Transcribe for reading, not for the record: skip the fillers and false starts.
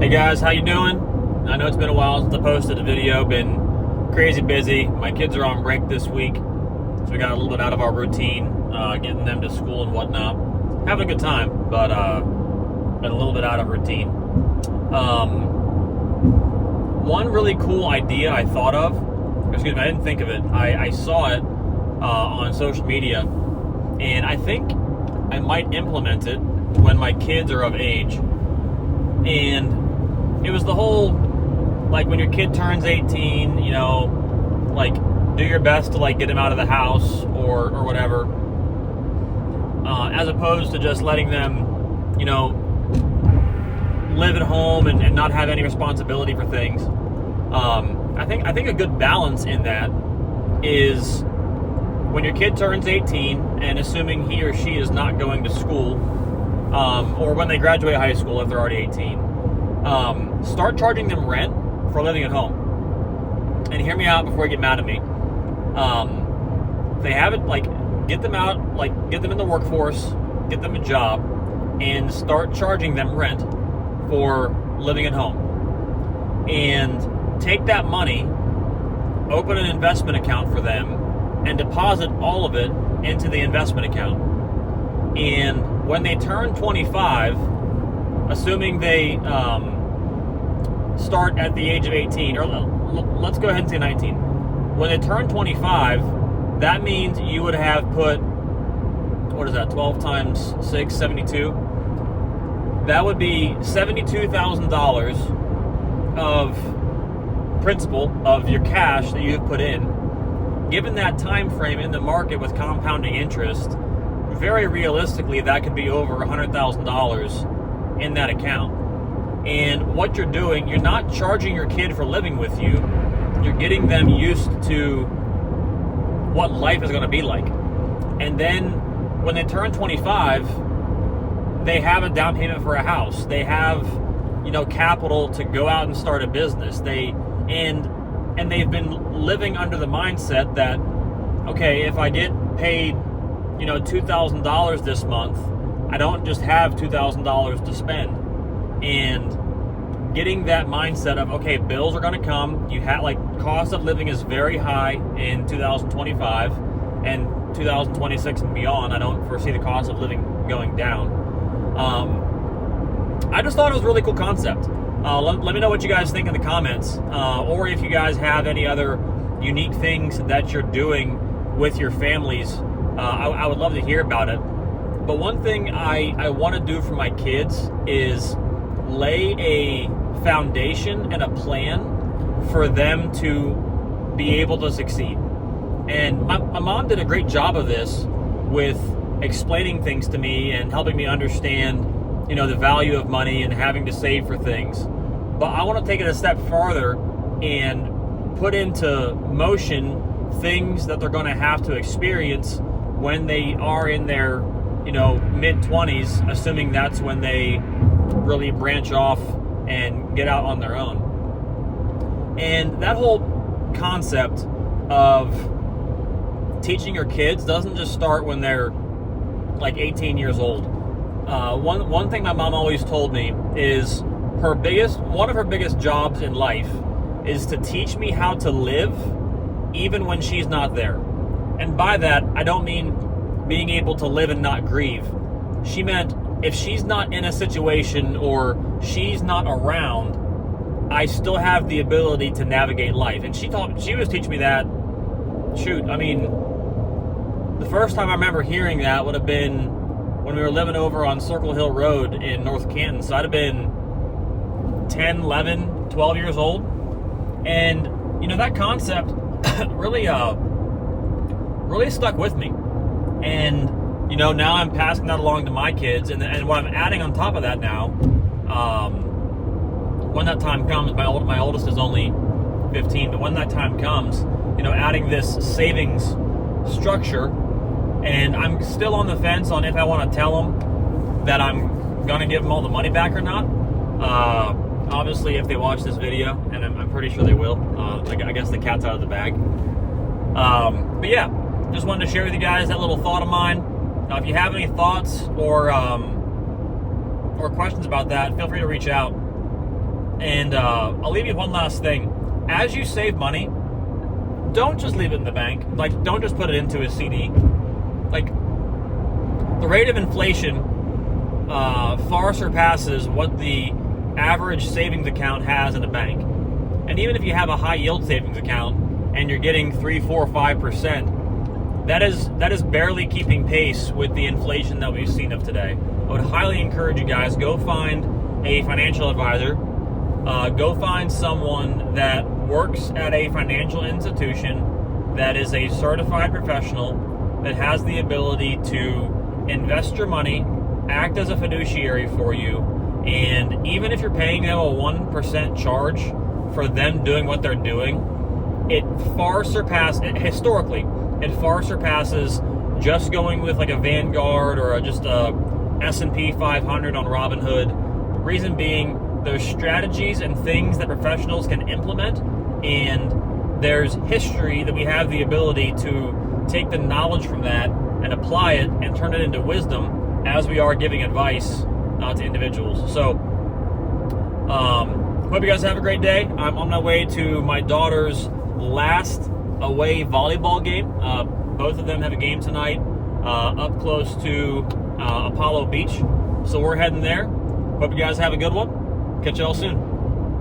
Hey guys, how you doing? I know it's been a while since I posted a video. Been crazy busy. My kids are on break this week, so we got a little bit out of our routine, getting them to school and whatnot. Having a good time, but been a little bit out of routine. One really cool idea I thought of, excuse me, I didn't think of it. I saw it on social media, and I think I might implement it when my kids are of age. And it was the whole, like, when your kid turns 18, you know, like, do your best to, like, get him out of the house or whatever, as opposed to just letting them, you know, live at home and not have any responsibility for things. I think a good balance in that is when your kid turns 18, and assuming he or she is not going to school, or when they graduate high school if they're already 18, start charging them rent for living at home. And hear me out before you get mad at me. They have it, like, get them out, like, get them in the workforce, get them a job, and start charging them rent for living at home. And take that money, open an investment account for them, and deposit all of it into the investment account. And when they turn 25, assuming they start at the age of 18, or let's go ahead and say 19. When they turn 25, that means you would have put, what is that, 12 times 6, 72? That would be $72,000 of principal of your cash that you've put in. Given that time frame in the market with compounding interest, very realistically, that could be over $100,000 in that account. And what you're doing, you're not charging your kid for living with you. You're getting them used to what life is going to be like. And then when they turn 25, they have a down payment for a house. They have, you know, capital to go out and start a business. And they've been living under the mindset that, okay, if I get paid, you know, $2,000 this month, I don't just have $2,000 to spend. And getting that mindset of, okay, bills are going to come. You have, like, cost of living is very high in 2025 and 2026 and beyond. I don't foresee the cost of living going down. I just thought it was a really cool concept. Let me know what you guys think in the comments, or if you guys have any other unique things that you're doing with your families. I would love to hear about it. But one thing I want to do for my kids is lay a foundation and a plan for them to be able to succeed. And my mom did a great job of this with explaining things to me and helping me understand, you know, the value of money and having to save for things. But I want to take it a step farther and put into motion things that they're going to have to experience when they are in their, you know, mid-20s, assuming that's when they really branch off and get out on their own. And that whole concept of teaching your kids doesn't just start when they're like 18 years old. One thing my mom always told me is one of her biggest jobs in life is to teach me how to live even when she's not there. And by that, I don't mean being able to live and not grieve. She meant if she's not in a situation or she's not around, I still have the ability to navigate life. And she was teaching me that, I mean, the first time I remember hearing that would have been when we were living over on Circle Hill Road in North Canton. So I'd have been 10, 11, 12 years old. And, you know, that concept really stuck with me. And, you know, now I'm passing that along to my kids. And what I'm adding on top of that now, when that time comes, my oldest is only 15, but when that time comes, you know, adding this savings structure. And I'm still on the fence on if I want to tell them that I'm going to give them all the money back or not. Obviously, if they watch this video, and I'm pretty sure they will, I guess the cat's out of the bag. But yeah, just wanted to share with you guys that little thought of mine. Now, if you have any thoughts or questions about that, feel free to reach out. And I'll leave you one last thing. As you save money, don't just leave it in the bank. Like, don't just put it into a CD. Like, the rate of inflation far surpasses what the average savings account has in a bank. And even if you have a high yield savings account and you're getting 3, 4, 5%, that is barely keeping pace with the inflation that we've seen of today. I would highly encourage you guys, go find a financial advisor. Go find someone that works at a financial institution that is a certified professional that has the ability to invest your money, act as a fiduciary for you, and even if you're paying them a 1% charge for them doing what they're doing, it far surpasses just going with like a Vanguard or just a S&P 500 on Robinhood. Reason being, there's strategies and things that professionals can implement, and there's history that we have the ability to take the knowledge from that and apply it and turn it into wisdom as we are giving advice to individuals. So, hope you guys have a great day. I'm on my way to my daughter's last away volleyball game. Both of them have a game tonight up close to Apollo Beach. So we're heading there. Hope you guys have a good one. Catch y'all soon.